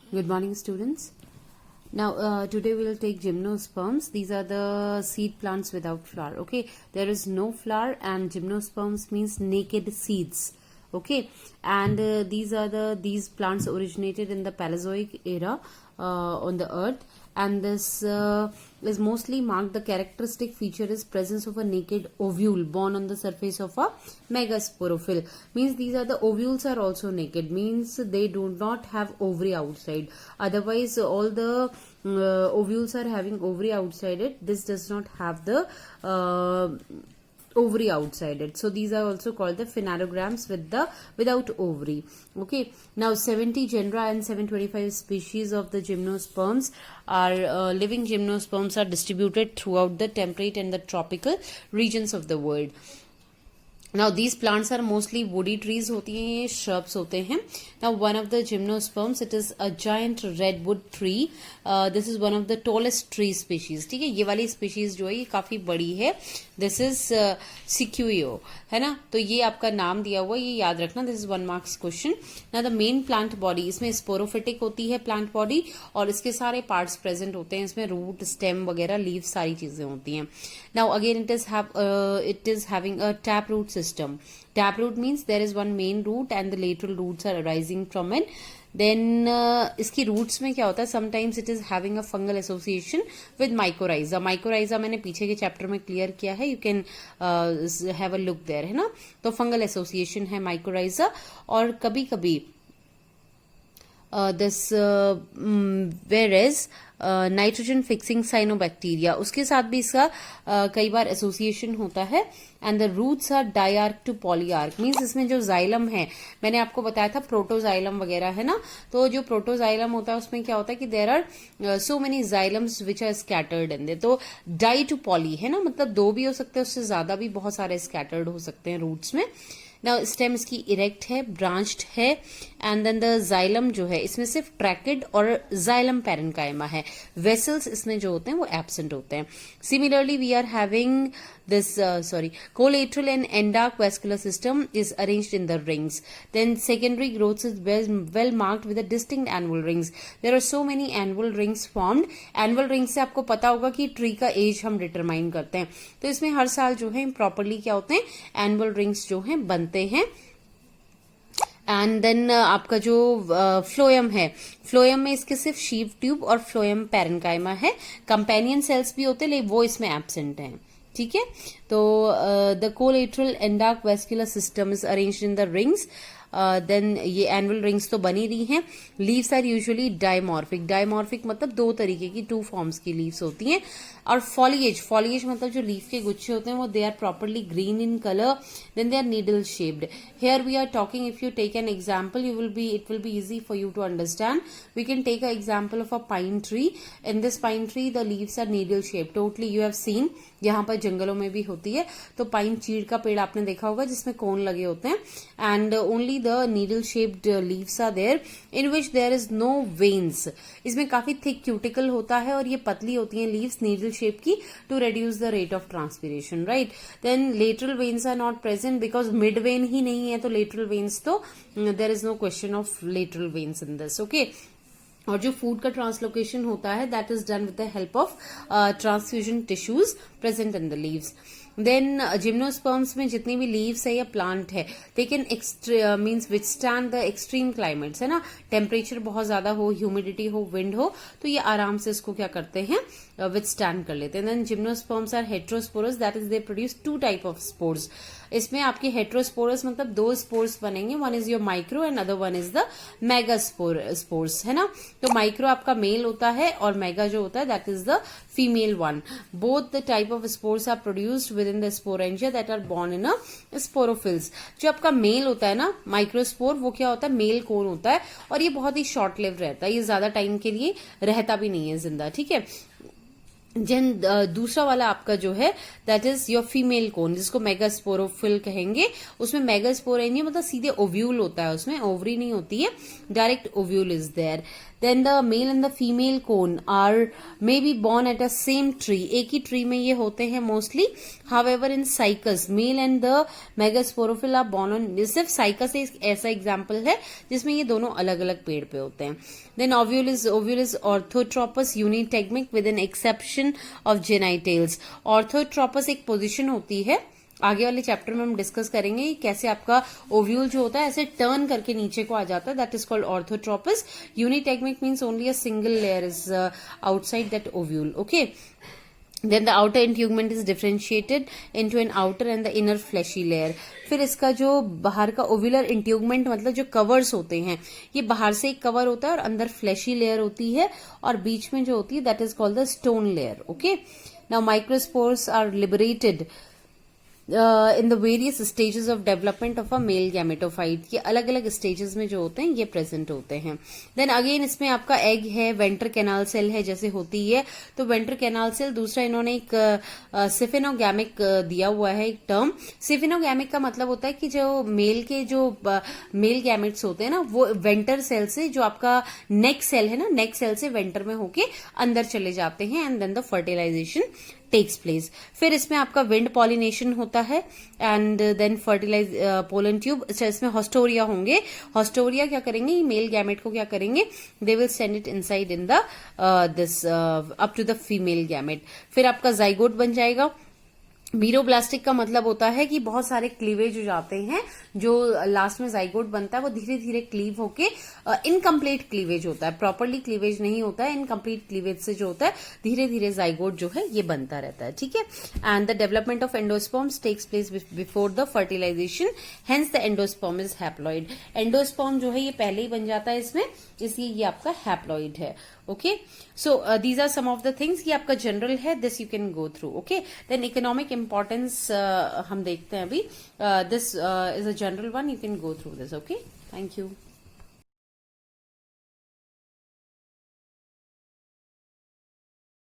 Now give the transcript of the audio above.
Good morning, students. Now, today we will take gymnosperms. These are the seed plants without flower. Okay, there is no flower, and gymnosperms means naked seeds. Okay, and these plants originated in the Paleozoic era on the earth, and this is mostly marked. The characteristic feature is presence of a naked ovule born on the surface of a megasporophyll. Means these are the ovules are also naked. Means they do not have ovary outside. Otherwise, all the ovules are having ovary outside it. This does not have the ovary outside it. So these are also called the phanerogams without ovary. Okay. Now 70 genera and 725 species of the gymnosperms are living gymnosperms are distributed throughout the temperate and the tropical regions of the world. Now these plants are mostly woody trees होती हैं, ये shrubs होते हैं. Now one of the gymnosperms, it is a giant redwood tree. This is one of the tallest tree species. ठीक है, ये वाली species जो है ये काफी बड़ी है. This is sequoia, है ना. तो ये आपका नाम दिया हुआ, ये याद रखना. This is 1 marks question. Now the main plant body, इसमें sporophytic होती है plant body और इसके सारे parts present होते हैं. इसमें root, stem वगैरह, leaves सारी चीजें होती हैं. Now again it is having a taproot system. Taproot means there is one main root and the lateral roots are arising from it. Then इसकी roots में क्या होता है? Sometimes it is having a fungal association with mycorrhiza. Mycorrhiza मैंने पीछे के chapter में clear किया है. You can have a look there, है ना. तो fungal association है mycorrhiza. और कभी कभी whereas नाइट्रोजन फिक्सिंग साइनोबैक्टीरिया, उसके साथ भी इसका कई बार एसोसिएशन होता है. And the roots are diarch to polyarch. Means इसमें जो जाइलम है, मैंने आपको बताया था प्रोटोजाइलम वगैरह, है ना. तो जो प्रोटोजाइलम होता है उसमें क्या होता है कि there are so many xylems which are scattered in there. तो डाई टू पॉली, है ना, मतलब 2 भी हो सकते हैं, उससे ज्यादा भी बहुत सारे स्कैटर्ड हो सकते हैं रूट्स में. नाउ स्टेम इसकी इरेक्ट है, ब्रांच्ड है. एंड देन द जाइलम जो है इसमें सिर्फ ट्रैकेड और जाइलम पैरेन्काइमा है. वेसल्स इसमें जो होते हैं वो एब्सेंट होते हैं. Similarly we are having this collateral and endovascular system is arranged in the rings. Then secondary growth is well marked with a distinct annual rings. There are so many annual rings formed. Annual rings से आपको पता होगा कि tree का as हम determine करते हैं. तो इसमें हर साल जो है प्रॉपरली क्या होते हैं, एनुअल रिंग्स जो हैं बनते हैं. एंड देन आपका जो फ्लोएम है, फ्लोएम में इसके सिर्फ शीव ट्यूब और फ्लोएम पैरेन्काइमा है. कंपेनियन सेल्स भी होते हैं लेकिन वो इसमें एब्सेंट हैं. ठीक है, तो the collateral endovascular system is arranged in the rings. Then ये एनुअल रिंग्स तो बनी रही हैं. Leaves are usually dimorphic. Dimorphic मतलब 2 तरीके की 2 फॉर्म्स की लीव्स होती हैं. और फॉलिएज मतलब जो लीफ के गुच्छे होते हैं वो they are properly green in colour. Then they are needle shaped. Here we are talking, if you take an example it will be easy for you to understand. We can take a example of a pine tree. In this pine tree the leaves are needle shaped. Totally you have seen, यहाँ पर जंगलों में भी होती है. तो pine चीड़ का पेड़ आपने देखा होगा जिसमें कोन लगे होते हैं. And only the needle shaped leaves are there in which there is no veins. इसमें काफी थिक क्यूटिकल होता है और ये पतली होती हैं लीव्स नीडल शेप की, to reduce the rate of transpiration, right? Then lateral veins are not present because mid vein ही नहीं है, तो lateral veins तो there is no question of lateral veins in this, okay? और जो food का translocation होता है that is done with the help of transfusion tissues present in the leaves. Then gymnosperms में जितनी भी लीव्स है या प्लांट है, they can means withstand the extreme climates, है ना. टेम्परेचर बहुत ज्यादा हो, ह्यूमिडिटी हो, विंड हो, तो ये आराम से इसको क्या करते हैं, विथस्टैंड कर लेते हैं. Then gymnosperms are heterosporous, that is they produce 2 type of spores. इसमें आपके हेट्रोस्पोरस मतलब 2 स्पोर्स बनेंगे. One is your micro and other one is the mega spores, है ना. तो माइक्रो आपका मेल होता है और मेगा जो होता है that is the female one. Both the type of spores are produced with in the sporangia that are borne in a sporophylls. जो आपका मेल होता है ना माइक्रोस्पोर, वो क्या होता है, मेल कोन होता है और ये बहुत ही शॉर्ट लिव रहता है. ये ज्यादा टाइम के लिए रहता भी नहीं है जिंदा. ठीक है. दूसरा वाला आपका जो है that is your female cone, जिसको मेगास्पोरोफिल कहेंगे। उसमें मेगास्पोरेंजियम मतलब सीधे ओव्यूल होता है, उसमें ओवरी नहीं होती है, direct ovule is there. Then the male and the female cone are may be borne at a same tree, एक ही ट्री में ये होते हैं mostly. However in Cycas male and the megasporophyll are borne on, सिर्फ Cycas एक ऐसा example है जिसमें ये दोनों अलग अलग पेड़ पे होते हैं। Then ovule is orthotropous unitegmic with an exception of genitals. Orthotropous एक पोजीशन होती है, आगे वाले चैप्टर में हम डिस्कस करेंगे कैसे आपका ओव्यूल जो होता है ऐसे टर्न करके नीचे को आ जाता है, that is called orthotropous. Unitegmic means only a single layer is outside that ovule, okay. Then the outer integument is differentiated into an outer and the inner fleshy layer. फिर इसका जो बाहर का ओव्यूलर इंट्यूगमेंट मतलब जो कवर्स होते हैं, ये बाहर से एक कवर होता है और अंदर फ्लैशी लेयर होती है, और बीच में जो होती है that is called the stone layer, okay. Now microspores are liberated in the various stages of development of a male gametophyte. ये अलग अलग स्टेजेस में जो होते हैं ये प्रेजेंट होते हैं। देन अगेन इसमें आपका एग है, वेंटर कैनाल सेल है जैसे होती है, तो वेंटर कैनाल सेल। दूसरा इन्होंने एक सिफिनोगैमिक दिया हुआ है एक टर्म। सिफिनोगैमिक का मतलब होता है कि जो मेल के जो मेल गैमेट्स होते हैं ना, वो वेंटर सेल से, जो आपका नेक सेल है ना, नेक सेल से वेंटर में होके अंदर चले जाते हैं, and then the fertilisation takes place. फिर इसमें आपका विंड पॉलिनेशन होता है, and then fertilise pollen tube. इसमें हॉस्टोरिया होंगे। हॉस्टोरिया क्या करेंगे, मेल गैमेट को क्या करेंगे, they will send it inside in the this up to the female gamete. फिर आपका जाइगोट बन जाएगा। मीरोब्लास्टिक का मतलब होता है कि बहुत सारे क्लीवेज हो जाते हैं, जो लास्ट में जाइगोट बनता है वो धीरे धीरे क्लीव होके इनकम्प्लीट क्लीवेज होता है, प्रॉपरली क्लीवेज नहीं होता है, इनकम्प्लीट क्लीवेज से जो होता है धीरे धीरे जाइगोट जो है ये बनता रहता है, ठीक है। And the development of endosperms takes place before the fertilisation, hence the endosperm is haploid. Endosperm जो है ये पहले ही बन जाता है इसमें, इसलिए ये आपका हैप्लॉइड है, okay. So these are some of the things. ये आपका जनरल है, this you can go through, okay. Then economic importance हम देखते हैं अभी, this is a general one, you can go through this, okay. Thank you.